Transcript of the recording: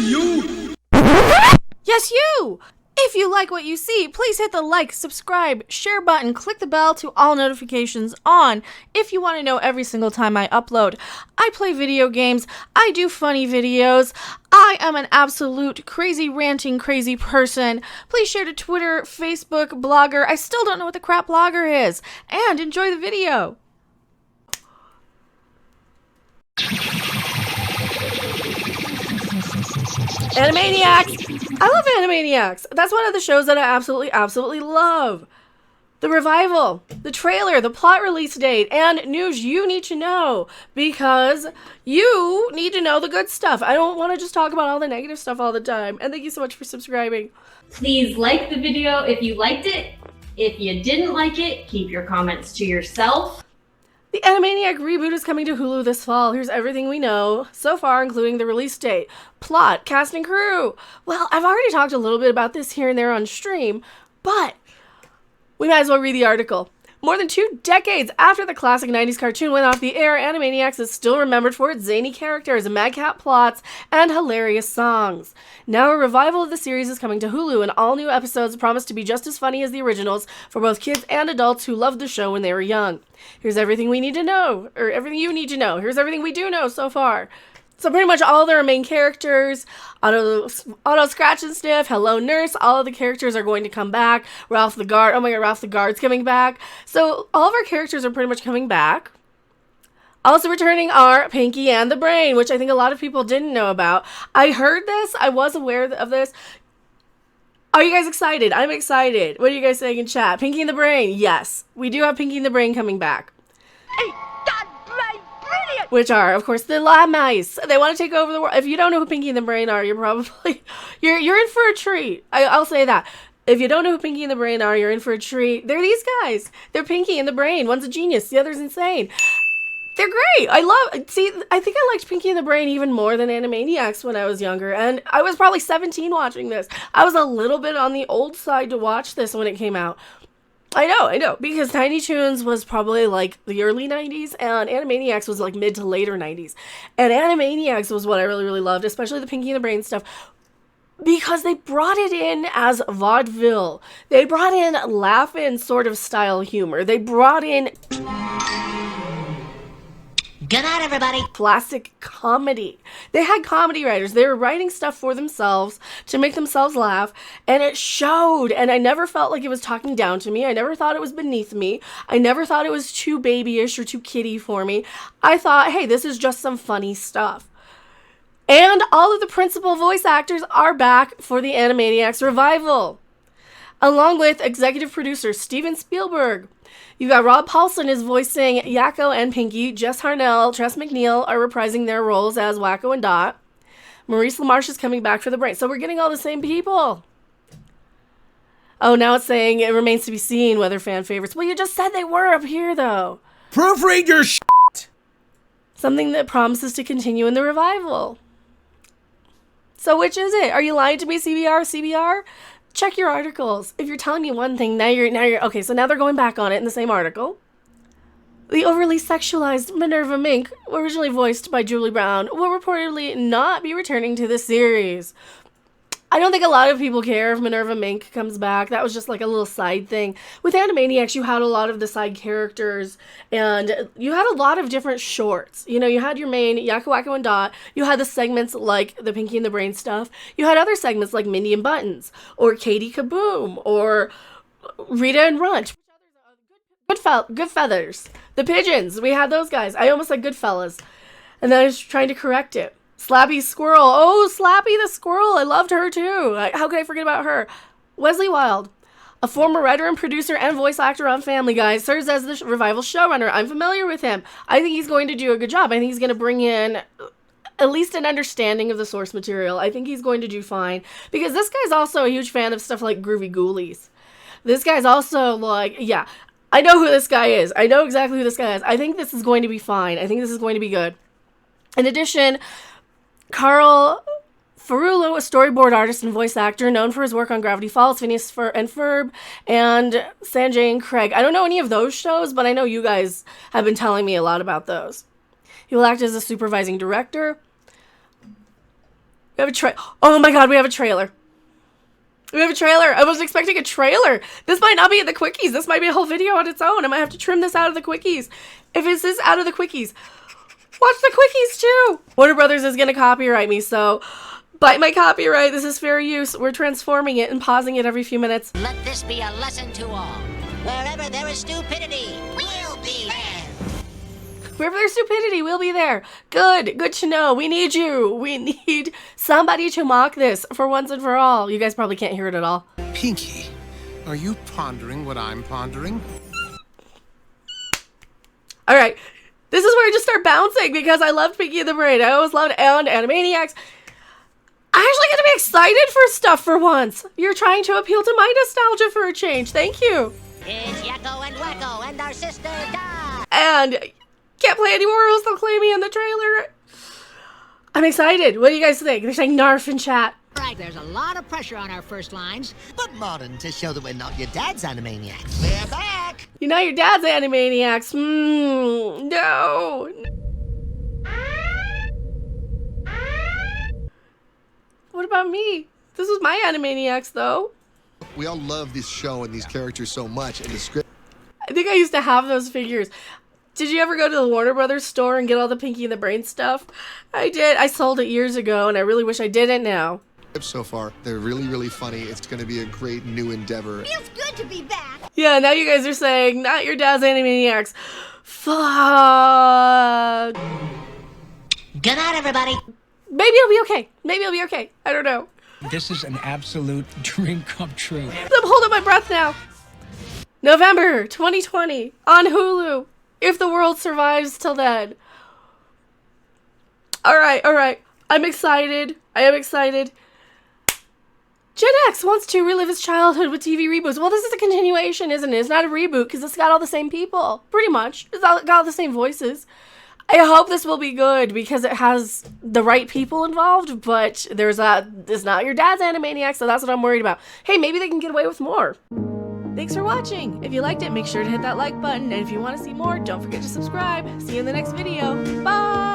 you! Yes, you! If you like what you see, please hit the like, subscribe, share button, click the bell to all notifications on if you want to know every single time I upload. I play video games, I do funny videos, I am an absolute crazy ranting crazy person. Please share to Twitter, Facebook, Blogger. I still don't know what the crap Blogger is. And enjoy the video. Animaniacs! I love Animaniacs. That's one of the shows that I absolutely love. The revival, the trailer, the plot release date, and news you need to know because you need to know the good stuff. I don't want to just talk about all the negative stuff all the time. And thank you so much for subscribing. Please like the video if you liked it. If you didn't like it, keep your comments to yourself. The Animaniac reboot is coming to Hulu this fall. Here's everything we know so far, including the release date, plot, cast, and crew. Well, I've already talked a little bit about this here and there on stream, but we might as well read the article. More than 2 decades after the classic 90s cartoon went off the air, Animaniacs is still remembered for its zany characters, madcap plots, and hilarious songs. Now a revival of the series is coming to Hulu, and all new episodes promise to be just as funny as the originals for both kids and adults who loved the show when they were young. Here's everything we need to know, or everything you need to know. Here's everything we do know so far. So pretty much all their main characters, Otto, Scratch and Sniff, Hello Nurse, all of the characters are going to come back. Ralph the Guard, oh my god, Ralph the Guard's coming back. So all of our characters are pretty much coming back. Also returning are Pinky and the Brain, which I think a lot of people didn't know about. I heard this, I was aware of this. Are you guys excited? I'm excited. What are you guys saying in chat? Pinky and the Brain, yes. We do have Pinky and the Brain coming back. Hey, God, brilliant! Which are, of course, the lab mice. They want to take over the world. If you don't know who Pinky and the Brain are, you're probably you're in for a treat. I'll say that. If you don't know who Pinky and the Brain are, you're in for a treat. They're these guys. They're Pinky and the Brain. One's a genius, the other's insane. They're great. I think I liked Pinky and the Brain even more than Animaniacs when I was younger. And I was probably 17 watching this. I was a little bit on the old side to watch this when it came out. I know, because Tiny Toons was probably like the early 90s, and Animaniacs was like mid to later 90s. And Animaniacs was what I really loved, especially the Pinky and the Brain stuff, because they brought it in as vaudeville. They brought in laugh-in sort of style humor. They brought in Good night, everybody. classic comedy. They had comedy writers. They were writing stuff for themselves to make themselves laugh, and it showed. And I never felt like it was talking down to me. I never thought it was beneath me. I never thought it was too babyish or too kiddie for me. I thought, hey, this is just some funny stuff. And all of the principal voice actors are back for the Animaniacs revival, along with executive producer Steven Spielberg. You got Rob Paulson is voicing Yakko and Pinky. Jess Harnell, Tress MacNeille are reprising their roles as Wacko and Dot. Maurice LaMarche is coming back for the Brain. So we're getting all the same people. Oh, now it's saying it remains to be seen whether fan favorites. Well, you just said they were up here, though. Proofread your Something that promises to continue in the revival. So which is it? Are you lying to me, CBR? Check your articles. If you're telling me one thing, now you're okay, so now they're going back on it in the same article. The overly sexualized Minerva Mink, originally voiced by Julie Brown, will reportedly not be returning to the series. I don't think a lot of people care if Minerva Mink comes back. That was just like a little side thing. With Animaniacs, you had a lot of the side characters, and you had a lot of different shorts. You know, you had your main Yakko, Wacko, and Dot. You had the segments like the Pinky and the Brain stuff. You had other segments like Mindy and Buttons, or Katie Kaboom, or Rita and Runch. Good Feathers. The Pigeons. We had those guys. I almost said Goodfellas. And then I was trying to correct it. Slappy Squirrel. Oh, Slappy the Squirrel. I loved her too. How could I forget about her? Wesley Wild, a former writer and producer and voice actor on Family Guy, serves as the revival showrunner. I'm familiar with him. I think he's going to do a good job. I think he's going to bring in at least an understanding of the source material. I think he's going to do fine. Because this guy's also a huge fan of stuff like Groovy Ghoulies. This guy's also like, yeah, I know who this guy is. I know exactly who this guy is. I think this is going to be fine. I think this is going to be good. In addition, Carl Ferrullo, a storyboard artist and voice actor known for his work on Gravity Falls, Phineas and Ferb, and Sanjay and Craig. I don't know any of those shows, but I know you guys have been telling me a lot about those. He will act as a supervising director. We have a oh my god, we have a trailer. We have a trailer. I wasn't expecting a trailer. This might not be in the quickies. This might be a whole video on its own. I might have to trim this out of the quickies. If it's this out of the quickies, watch the quickies too. Warner Brothers is going to copyright me, so bite my copyright. This is fair use. We're transforming it and pausing it every few minutes. Let this be a lesson to all. Wherever there is stupidity, we'll be there. Wherever there's stupidity, we'll be there. Good to know. We need you. We need somebody to mock this for once and for all. You guys probably can't hear it at all. Pinky, are you pondering what I'm pondering? All right. This is where I just start bouncing because I loved Pinky and the Brain. I always loved and Animaniacs. I actually get to be excited for stuff for once. You're trying to appeal to my nostalgia for a change. Thank you. It's Yakko and Wacko and our sister Dot. And can't play anymore or else they'll claim me in the trailer. I'm excited. What do you guys think? They're saying narf in chat. Right, there's a lot of pressure on our first lines. But modern to show that we're not your dad's Animaniacs. We're back! You're not your dad's Animaniacs. No. What about me? This was my Animaniacs, though. We all love this show and these characters so much, and the script. I think I used to have those figures. Did you ever go to the Warner Brothers store and get all the Pinky and the Brain stuff? I did. I sold it years ago, and I really wish I didn't now. So far, they're really, really funny. It's going to be a great new endeavor. Feels good to be back. Yeah, now you guys are saying, not your dad's Animaniacs. Fuck. Good night, everybody. Maybe it'll be okay. Maybe it'll be okay. I don't know. This is an absolute dream come true. I'm holding my breath now. November 2020 on Hulu. If the world survives till then. All right. I'm excited. I am excited. Gen X wants to relive his childhood with TV reboots. Well, this is a continuation, isn't it? It's not a reboot because it's got all the same people. Pretty much. It's got all the same voices. I hope this will be good because it has the right people involved, but it's not your dad's Animaniacs, so that's what I'm worried about. Hey, maybe they can get away with more. Thanks for watching. If you liked it, make sure to hit that like button. And if you want to see more, don't forget to subscribe. See you in the next video. Bye!